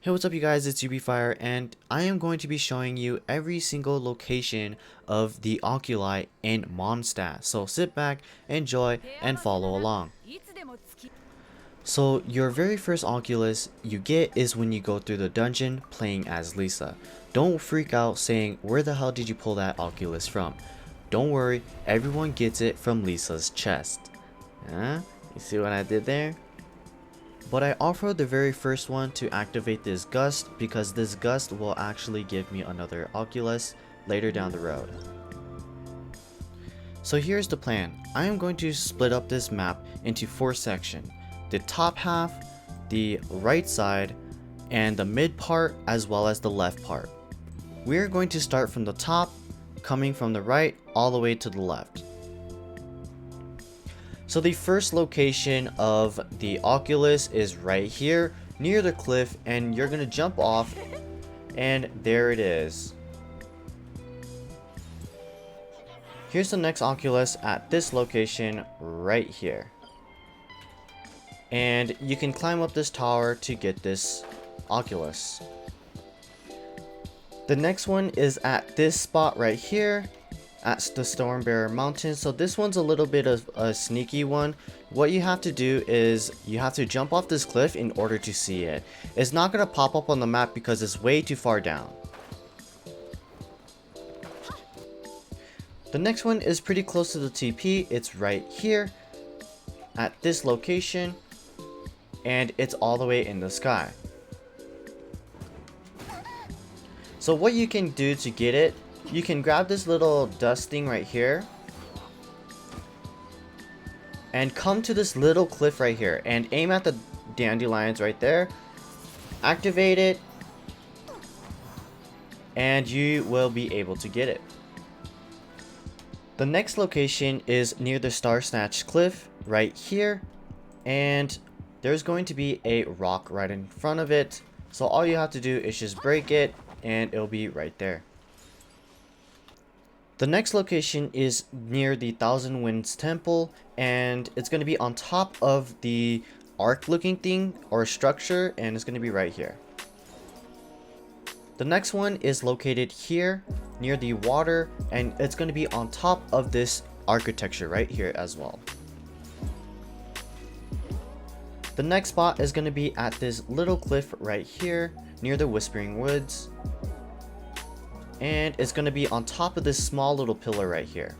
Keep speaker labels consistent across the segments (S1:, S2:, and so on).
S1: Hey, what's up you guys, it's UBFire, and I am going to be showing you every single location of the oculi in Mondstadt. So sit back, enjoy, and follow along. So your very first Oculus you get is when you go through the dungeon playing as Lisa. Don't freak out saying, where the hell did you pull that Oculus from? Don't worry, everyone gets it from Lisa's chest. Huh? You see what I did there? But I offer the very first one to activate this gust because this gust will actually give me another Oculus later down the road. So here's the plan. I am going to split up this map into 4 sections. The top half, the right side, and the mid part as well as the left part. We are going to start from the top, coming from the right all the way to the left. So the first location of the Oculus is right here near the cliff, and you're gonna jump off, and there it is. Here's the next Oculus at this location right here. And you can climb up this tower to get this Oculus. The next one is at this spot right here at the Stormbearer Mountain. So this one's a little bit of a sneaky one. What you have to do is you have to jump off this cliff in order to see it. It's not going to pop up on the map because it's way too far down. The next one is pretty close to the TP. It's right here at this location, and it's all the way in the sky. So what you can do to get it, you can grab this little dust thing right here and come to this little cliff right here and aim at the dandelions right there, activate it, and you will be able to get it. The next location is near the Star Snatch cliff right here, and there's going to be a rock right in front of it. So all you have to do is just break it and it'll be right there. The next location is near the Thousand Winds Temple, and it's going to be on top of the arc looking thing or structure, and it's going to be right here. The next one is located here near the water, and it's going to be on top of this architecture right here as well. The next spot is going to be at this little cliff right here near the Whispering Woods. And it's going to be on top of this small little pillar right here.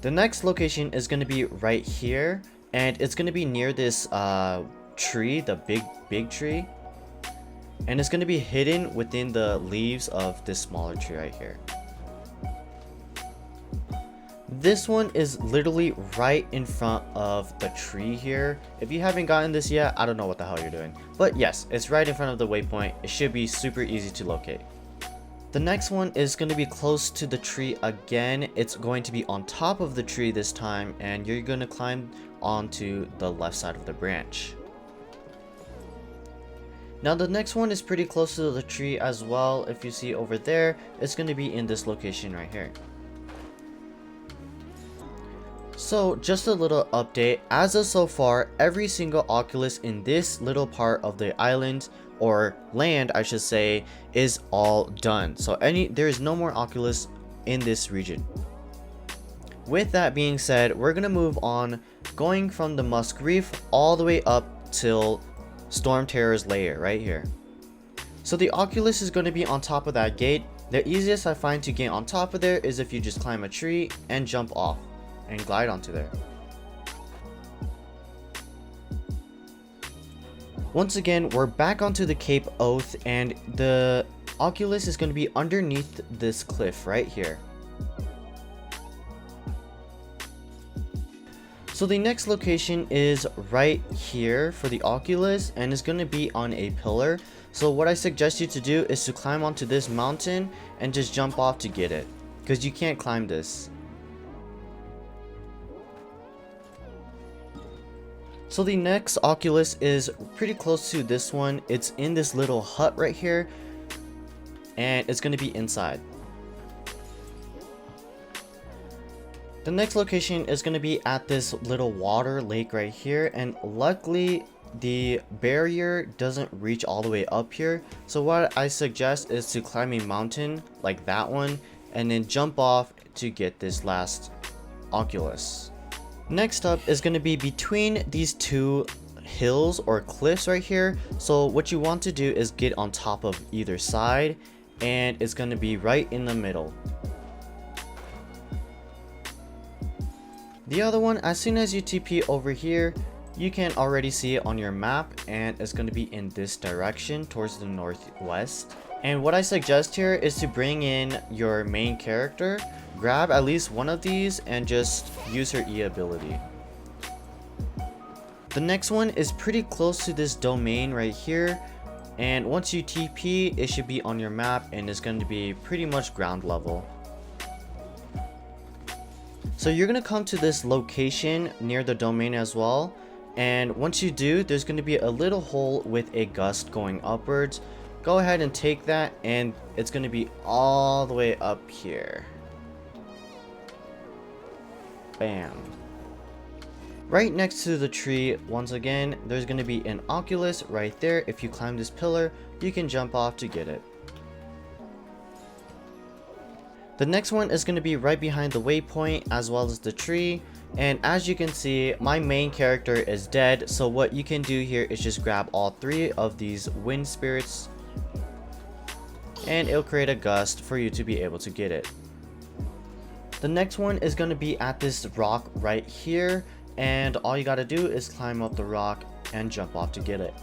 S1: The next location is going to be right here, and it's going to be near this tree, the big tree. And it's going to be hidden within the leaves of this smaller tree right here. This one is literally right in front of the tree here. If you haven't gotten this yet, I don't know what the hell you're doing. But yes, it's right in front of the waypoint. It should be super easy to locate. The next one is going to be close to the tree again. It's going to be on top of the tree this time, and you're going to climb onto the left side of the branch. Now the next one is pretty close to the tree as well. If you see over there, it's going to be in this location right here. So just a little update, as of so far, every single Oculus in this little part of the island, or land I should say, is all done. So there is no more Oculus in this region. With that being said, we're gonna move on, going from the Musk Reef all the way up till Storm Terror's lair right here. So the Oculus is going to be on top of that gate. The easiest I find to get on top of there is if you just climb a tree and jump off and glide onto there. Once again, we're back onto the Cape Oath, and the Oculus is going to be underneath this cliff right here. So the next location is right here for the Oculus, and it's going to be on a pillar. So what I suggest you to do is to climb onto this mountain and just jump off to get it, because you can't climb this. So the next Oculus is pretty close to this one. It's in this little hut right here, and it's going to be inside. The next location is going to be at this little water lake right here, and luckily the barrier doesn't reach all the way up here, so what I suggest is to climb a mountain like that one and then jump off to get this last Oculus. Next up is going to be between these two hills or cliffs right here. So what you want to do is get on top of either side, and it's going to be right in the middle. The other one, as soon as you TP over here, you can already see it on your map, and it's going to be in this direction towards the northwest. And what I suggest here is to bring in your main character, grab at least one of these, and just use her E ability. The next one is pretty close to this domain right here, and once you TP, it should be on your map and it's going to be pretty much ground level. So you're going to come to this location near the domain as well, and once you do, there's going to be a little hole with a gust going upwards. Go ahead and take that, and it's going to be all the way up here. Bam. Right next to the tree, once again, there's going to be an Oculus right there. If you climb this pillar, you can jump off to get it. The next one is going to be right behind the waypoint as well as the tree. And as you can see, my main character is dead. So what you can do here is just grab all three of these wind spirits, and it'll create a gust for you to be able to get it. The next one is going to be at this rock right here, and all you got to do is climb up the rock and jump off to get it.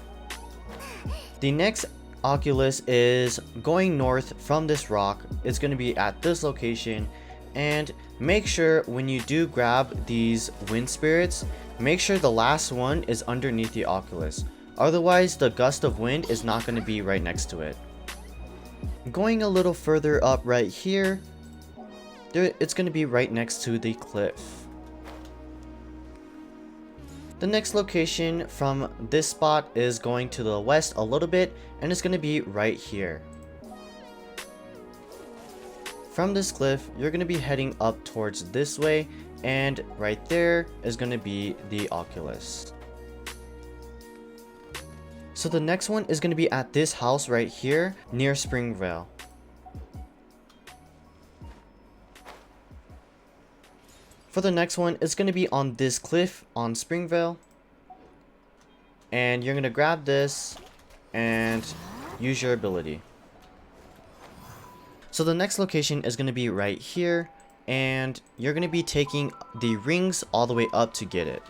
S1: The next Oculus is going north from this rock. It's going to be at this location, and make sure when you do grab these wind spirits, make sure the last one is underneath the Oculus. Otherwise, the gust of wind is not going to be right next to it. Going a little further up right here, it's going to be right next to the cliff. The next location from this spot is going to the west a little bit, and it's going to be right here. From this cliff, you're going to be heading up towards this way, and right there is going to be the Oculus. So the next one is going to be at this house right here near Springvale. For the next one, it's going to be on this cliff on Springvale. And you're going to grab this and use your ability. So the next location is going to be right here, and you're going to be taking the rings all the way up to get it.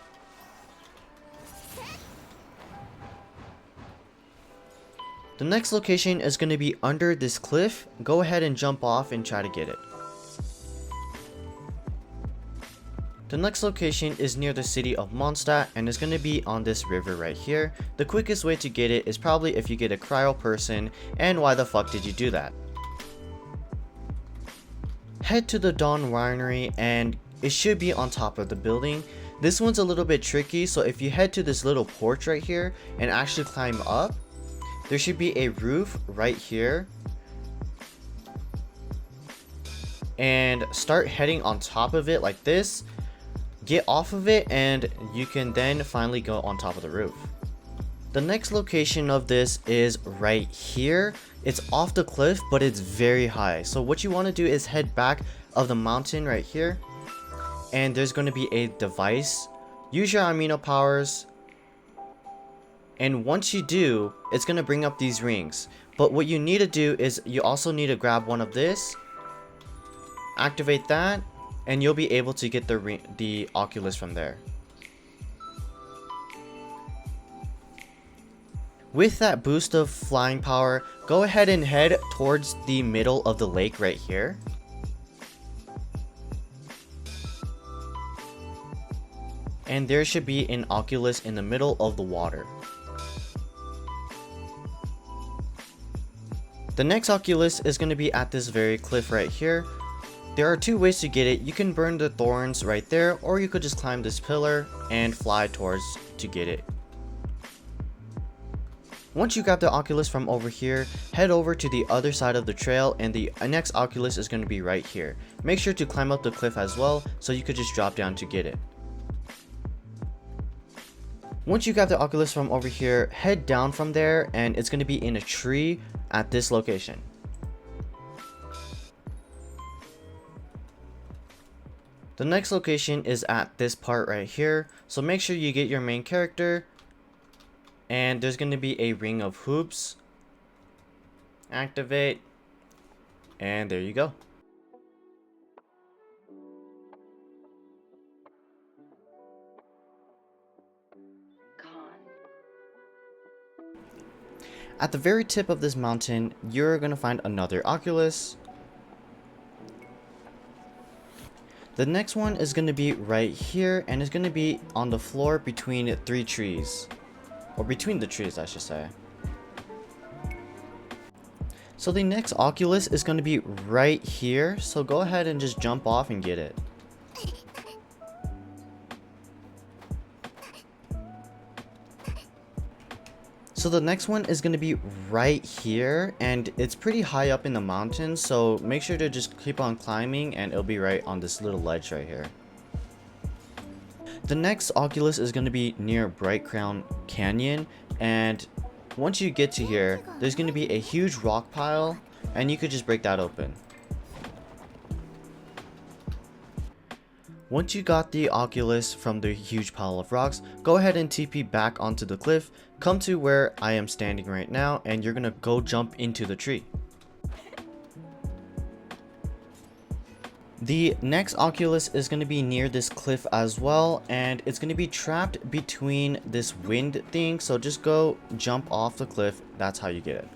S1: The next location is going to be under this cliff. Go ahead and jump off and try to get it. The next location is near the city of Mondstadt, and it's going to be on this river right here. The quickest way to get it is probably if you get a cryo person, and why the fuck did you do that? Head to the Dawn Winery, and it should be on top of the building. This one's a little bit tricky, so if you head to this little porch right here and actually climb up, there should be a roof right here. And start heading on top of it like this. Get off of it, and you can then finally go on top of the roof. The next location of this is right here. It's off the cliff, but it's very high. So what you want to do is head back of the mountain right here, and there's going to be a device. Use your amino powers, and once you do, it's going to bring up these rings. But what you need to do is you also need to grab one of this, activate that, and you'll be able to get the Oculus from there. With that boost of flying power, go ahead and head towards the middle of the lake right here. And there should be an Oculus in the middle of the water. The next Oculus is going to be at this very cliff right here. There are two ways to get it. You can burn the thorns right there, or you could just climb this pillar and fly towards to get it. Once you grab the Oculus from over here, head over to the other side of the trail, and the next Oculus is going to be right here. Make sure to climb up the cliff as well, so you could just drop down to get it. Once you got the Oculus from over here, head down from there and it's going to be in a tree at this location. The next location is at this part right here, so make sure you get your main character, and there's going to be a ring of hoops. Activate, and there you go. At the very tip of this mountain, you're going to find another Oculus. The next one is going to be right here, and it's going to be on the floor between 3 trees. Or between the trees, I should say. So the next Oculus is going to be right here, so go ahead and just jump off and get it. So the next one is going to be right here, and it's pretty high up in the mountain, so make sure to just keep on climbing and it'll be right on this little ledge right here. The next Oculus is going to be near Bright Crown Canyon, and once you get to here, there's going to be a huge rock pile, and you could just break that open. Once you got the Oculus from the huge pile of rocks, go ahead and TP back onto the cliff, come to where I am standing right now, and you're gonna go jump into the tree. The next Oculus is going to be near this cliff as well, and it's going to be trapped between this wind thing, so just go jump off the cliff. That's how you get it.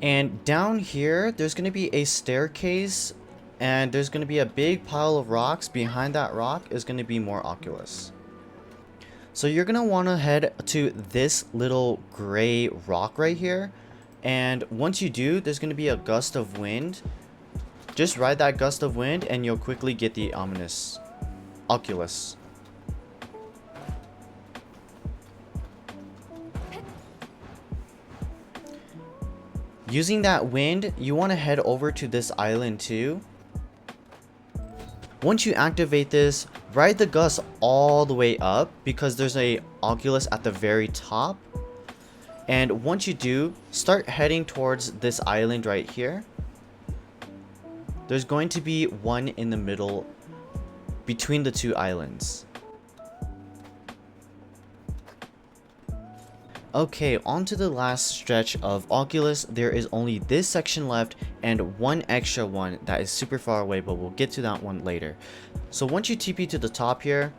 S1: And down here, there's going to be a staircase, and there's going to be a big pile of rocks. Behind that rock is going to be more Oculus. So you're going to want to head to this little gray rock right here, and once you do, there's going to be a gust of wind. Just ride that gust of wind and you'll quickly get the ominous Oculus. Using that wind, you want to head over to this island too. Once you activate this, ride the gust all the way up because there's a Oculus at the very top. And once you do, start heading towards this island right here. There's going to be one in the middle between the two islands. Okay, on to the last stretch of Oculus. There is only this section left and one extra one that is super far away, but we'll get to that one later. So once you TP to the top here,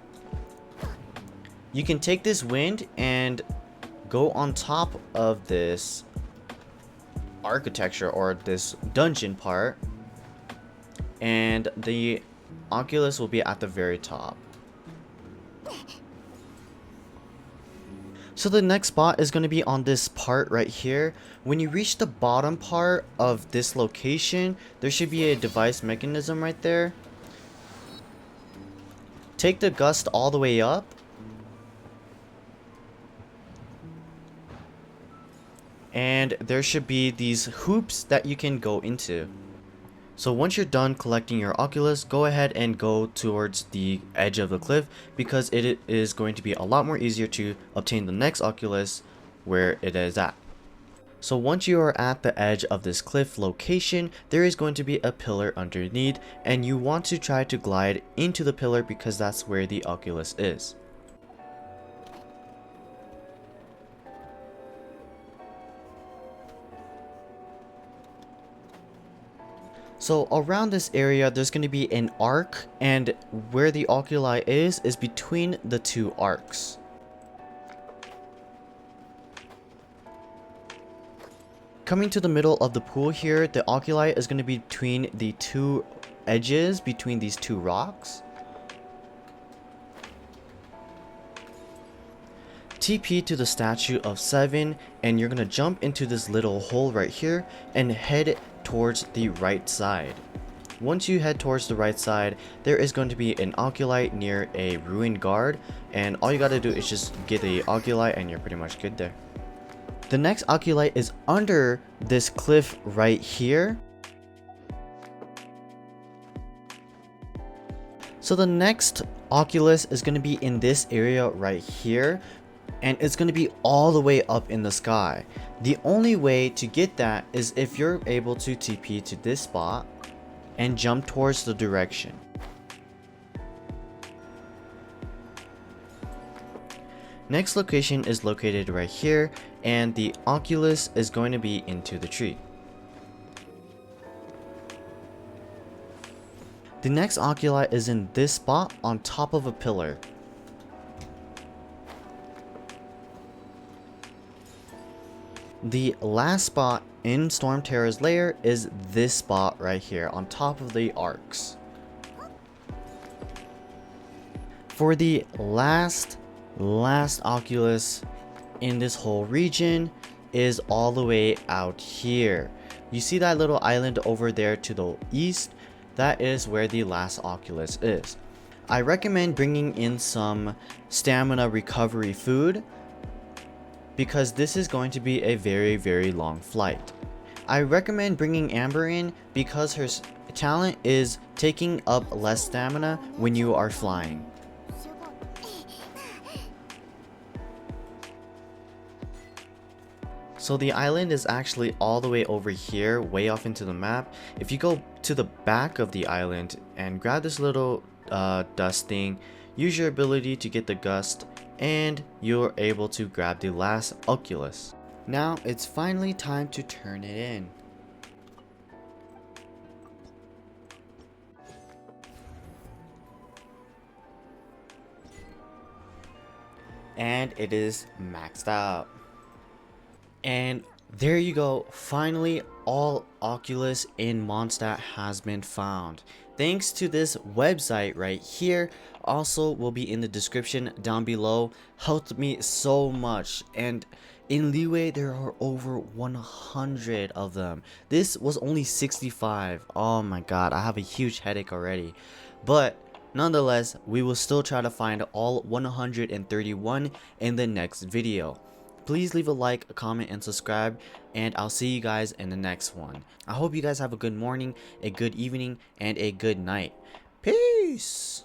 S1: you can take this wind and go on top of this architecture or this dungeon part. And the Oculus will be at the very top. So the next spot is going to be on this part right here. When you reach the bottom part of this location, there should be a device mechanism right there. Take the gust all the way up. And there should be these hoops that you can go into. So once you're done collecting your Oculus, go ahead and go towards the edge of the cliff because it is going to be a lot more easier to obtain the next Oculus where it is at. So once you are at the edge of this cliff location, there is going to be a pillar underneath, and you want to try to glide into the pillar because that's where the Oculus is. So around this area, there's going to be an arc, and where the oculi is between the two arcs. Coming to the middle of the pool here, the oculi is going to be between the two edges, between these two rocks. TP to the statue of 7, and you're going to jump into this little hole right here and head towards the right side. Once you head towards the right side, there is going to be an oculi near a ruined guard, and all you gotta do is just get the oculi and you're pretty much good there. The next oculi is under this cliff right here. So the next Oculus is going to be in this area right here, and it's going to be all the way up in the sky. The only way to get that is if you're able to TP to this spot and jump towards the direction. Next location is located right here, and the Oculus is going to be into the tree. The next oculi is in this spot on top of a pillar. The last spot in Storm Terror's lair is this spot right here on top of the arcs. For the last Oculus in this whole region is all the way out here. You see that little island over there to the east? That is where the last Oculus is. I recommend bringing in some stamina recovery food because this is going to be a very long flight. I recommend bringing Amber in because her talent is taking up less stamina when you are flying. So the island is actually all the way over here, way off into the map. If you go to the back of the island and grab this little dust thing, use your ability to get the gust, and you're able to grab the last Oculus. Now it's finally time to turn it in. And it is maxed out. And there you go, finally all Oculus in Mondstadt has been found. Thanks to this website right here, also will be in the description down below, helped me so much. And in Leeway there are over 100 of them. This was only 65. Oh my god, I have a huge headache already. But nonetheless, we will still try to find all 131 in the next video. Please leave a like, a comment, and subscribe, and I'll see you guys in the next one. I hope you guys have a good morning, a good evening, and a good night. Peace!